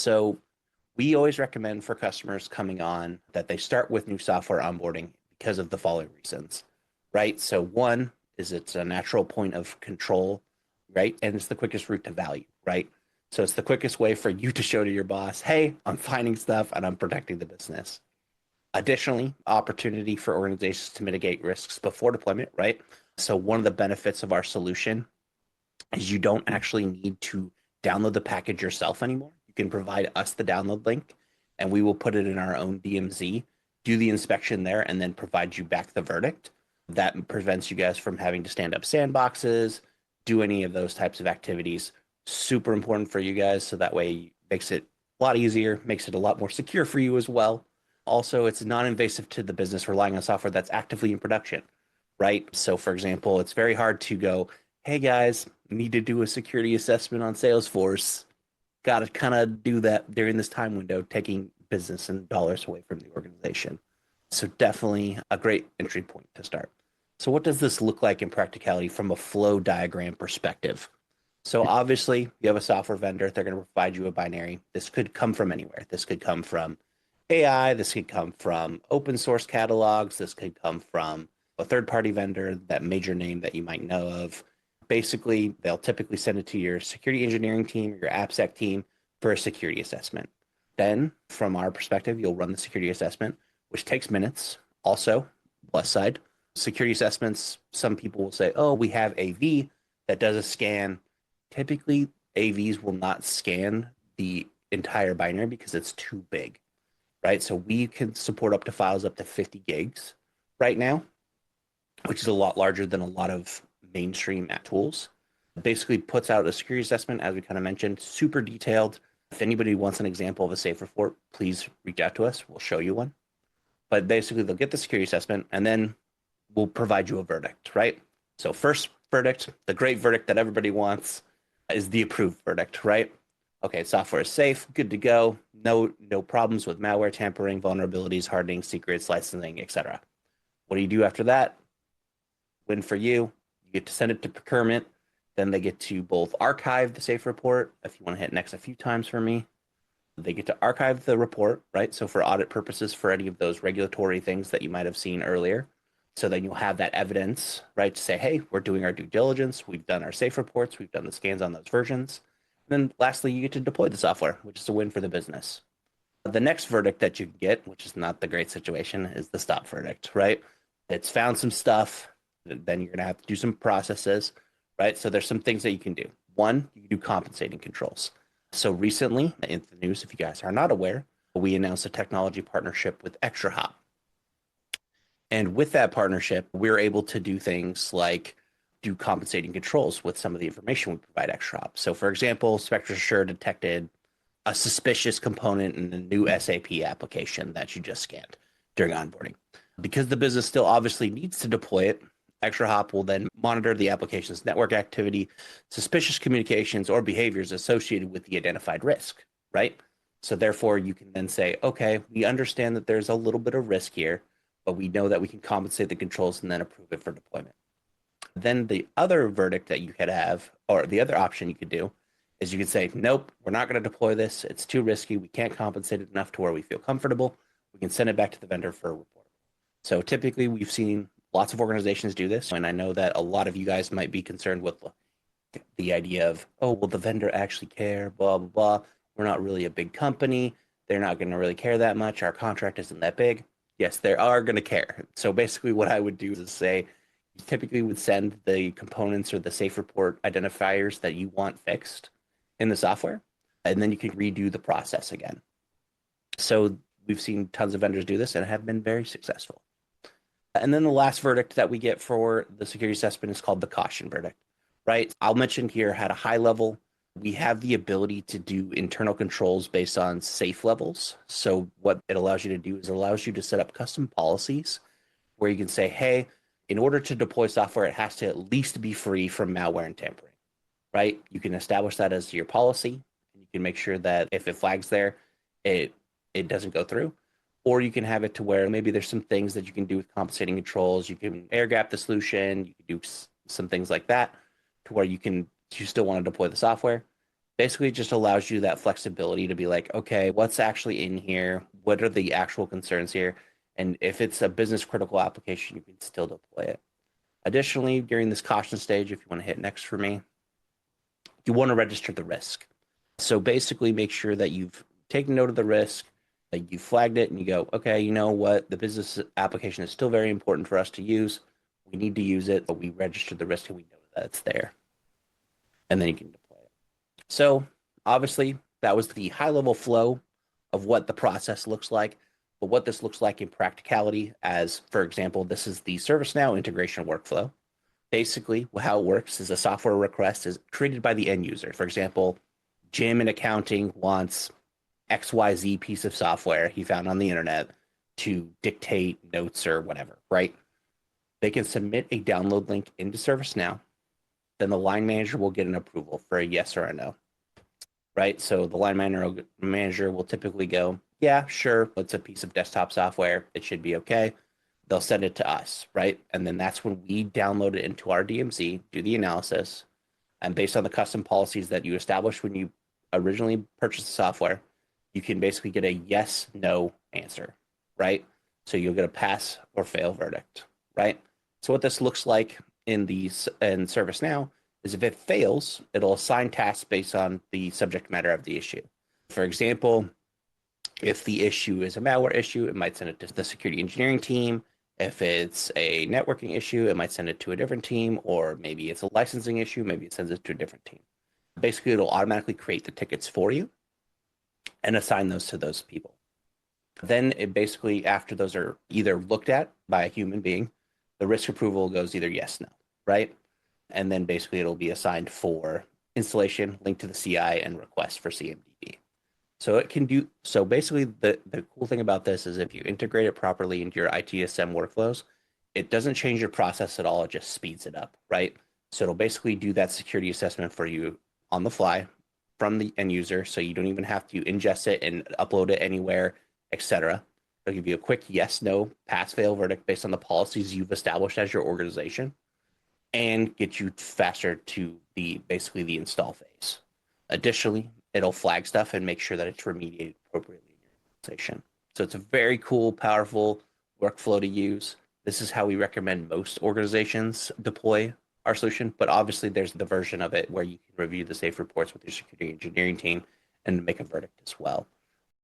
So we always recommend for customers coming on that they start with new software onboarding because of the following reasons, right? So one is it's a natural point of control, right? And it's the quickest route to value, right? So it's the quickest way for you to show to your boss, hey, I'm finding stuff and I'm protecting the business. Additionally, opportunity for organizations to mitigate risks before deployment, right? So one of the benefits of our solution is you don't actually need to download the package yourself anymore. You can provide us the download link and we will put it in our own DMZ, do the inspection there, and then provide you back the verdict. That prevents you guys from having to stand up sandboxes, do any of those types of activities. Super important for you guys. So that way it makes it a lot easier, makes it a lot more secure for you as well. Also, it's non-invasive to the business relying on software that's actively in production, right? So for example, it's very hard to go, hey guys, need to do a security assessment on Salesforce. Got to kind of do that during this time window, taking business and dollars away from the organization. So definitely a great entry point to start. So what does this look like in practicality from a flow diagram perspective? So obviously you have a software vendor, they're going to provide you a binary. This could come from anywhere. This could come from AI, this could come from open source catalogs, this could come from a third-party vendor, that major name that you might know of. Basically, they'll typically send it to your security engineering team or your AppSec team for a security assessment. Then, from our perspective, you'll run the security assessment, which takes minutes. Also, plus side, security assessments, some people will say, oh, we have AV that does a scan. Typically, AVs will not scan the entire binary because it's too big, right? So we can support up to files up to 50 gigs right now, which is a lot larger than a lot of mainstream tools. Basically puts out a security assessment, as we kind of mentioned, super detailed. If anybody wants an example of a safe report, please reach out to us. We'll show you one. But basically, they'll get the security assessment, and then we'll provide you a verdict, right? So first verdict, the great verdict that everybody wants, is the approved verdict, right? Okay, software is safe, good to go. No problems with malware, tampering, vulnerabilities, hardening, secrets, licensing, etc. What do you do after that? Win for you. You get to send it to procurement. Then they get to both archive the safe report. If you want to hit next a few times for me, they get to archive the report, right? So for audit purposes, for any of those regulatory things that you might have seen earlier. So then you'll have that evidence, right? To say, hey, we're doing our due diligence. We've done our safe reports. We've done the scans on those versions. And then lastly, you get to deploy the software, which is a win for the business. The next verdict that you get, which is not the great situation, is the stop verdict, right? It's found some stuff. Then you're going to have to do some processes, right? So there's some things that you can do. One, you can do compensating controls. So recently, in the news, if you guys are not aware, we announced a technology partnership with ExtraHop. And with that partnership, we're able to do things like do compensating controls with some of the information we provide ExtraHop. So for example, SpectraSure detected a suspicious component in the new SAP application that you just scanned during onboarding. Because the business still obviously needs to deploy it, ExtraHop will then monitor the application's network activity, suspicious communications, or behaviors associated with the identified risk, right? So therefore, you can then say, okay, we understand that there's a little bit of risk here, but we know that we can compensate the controls and then approve it for deployment. Then the other verdict that you could have, or the other option you could do, is you could say, nope, we're not going to deploy this. It's too risky. We can't compensate it enough to where we feel comfortable. We can send it back to the vendor for a report. So typically, we've seen lots of organizations do this, and I know that a lot of you guys might be concerned with the idea of, oh, will the vendor actually care, blah, blah, blah. We're not really a big company. They're not going to really care that much. Our contract isn't that big. Yes, they are going to care. So basically what I would do is say, you typically would send the components or the safe report identifiers that you want fixed in the software, and then you can redo the process again. So we've seen tons of vendors do this and have been very successful. And then the last verdict that we get for the security assessment is called the caution verdict, right? I'll mention here at a high level, we have the ability to do internal controls based on safe levels. So what it allows you to do is it allows you to set up custom policies where you can say, hey, in order to deploy software, it has to at least be free from malware and tampering, right? You can establish that as your policy. And you can make sure that if it flags there, it doesn't go through. Or you can have it to where maybe there's some things that you can do with compensating controls. You can air gap the solution. You can do some things like that to where you still want to deploy the software. Basically, it just allows you that flexibility to be like, okay, what's actually in here? What are the actual concerns here? And if it's a business critical application, you can still deploy it. Additionally, during this caution stage, if you want to hit next for me, you want to register the risk. So basically, make sure that you've taken note of the risk, that you flagged it, and you go, okay, you know what? The business application is still very important for us to use. We need to use it, but we registered the risk and we know that it's there. And then you can deploy it. So obviously, that was the high level flow of what the process looks like. But what this looks like in practicality, as for example, this is the ServiceNow integration workflow. Basically, how it works is a software request is created by the end user. For example, Jim in accounting wants XYZ piece of software he found on the internet to dictate notes or whatever, right? They can submit a download link into ServiceNow. Then the line manager will get an approval for a yes or a no, right? So the line manager will typically go, yeah, sure, it's a piece of desktop software. It should be okay. They'll send it to us, right? And then that's when we download it into our DMC, do the analysis, and based on the custom policies that you established when you originally purchased the software, you can basically get a yes, no answer, right? So you'll get a pass or fail verdict, right? So what this looks like in ServiceNow is if it fails, it'll assign tasks based on the subject matter of the issue. For example, if the issue is a malware issue, it might send it to the security engineering team. If it's a networking issue, it might send it to a different team, or maybe it's a licensing issue, maybe it sends it to a different team. Basically, it'll automatically create the tickets for you and assign those to those people. Then it basically, after those are either looked at by a human being, the risk approval goes either yes, no, right? And then basically it'll be assigned for installation, link to the CI, and request for CMDB. So it can do, so basically the cool thing about this is if you integrate it properly into your ITSM workflows, it doesn't change your process at all, it just speeds it up, right? So it'll basically do that security assessment for you on the fly from the end user, so you don't even have to ingest it and upload it anywhere, etc. It'll give you a quick yes, no, pass, fail verdict based on the policies you've established as your organization and get you faster to basically the install phase. Additionally, it'll flag stuff and make sure that it's remediated appropriately in your organization. So it's a very cool, powerful workflow to use. This is how we recommend most organizations deploy our solution, but obviously there's the version of it where you can review the safe reports with your security engineering team and make a verdict as well.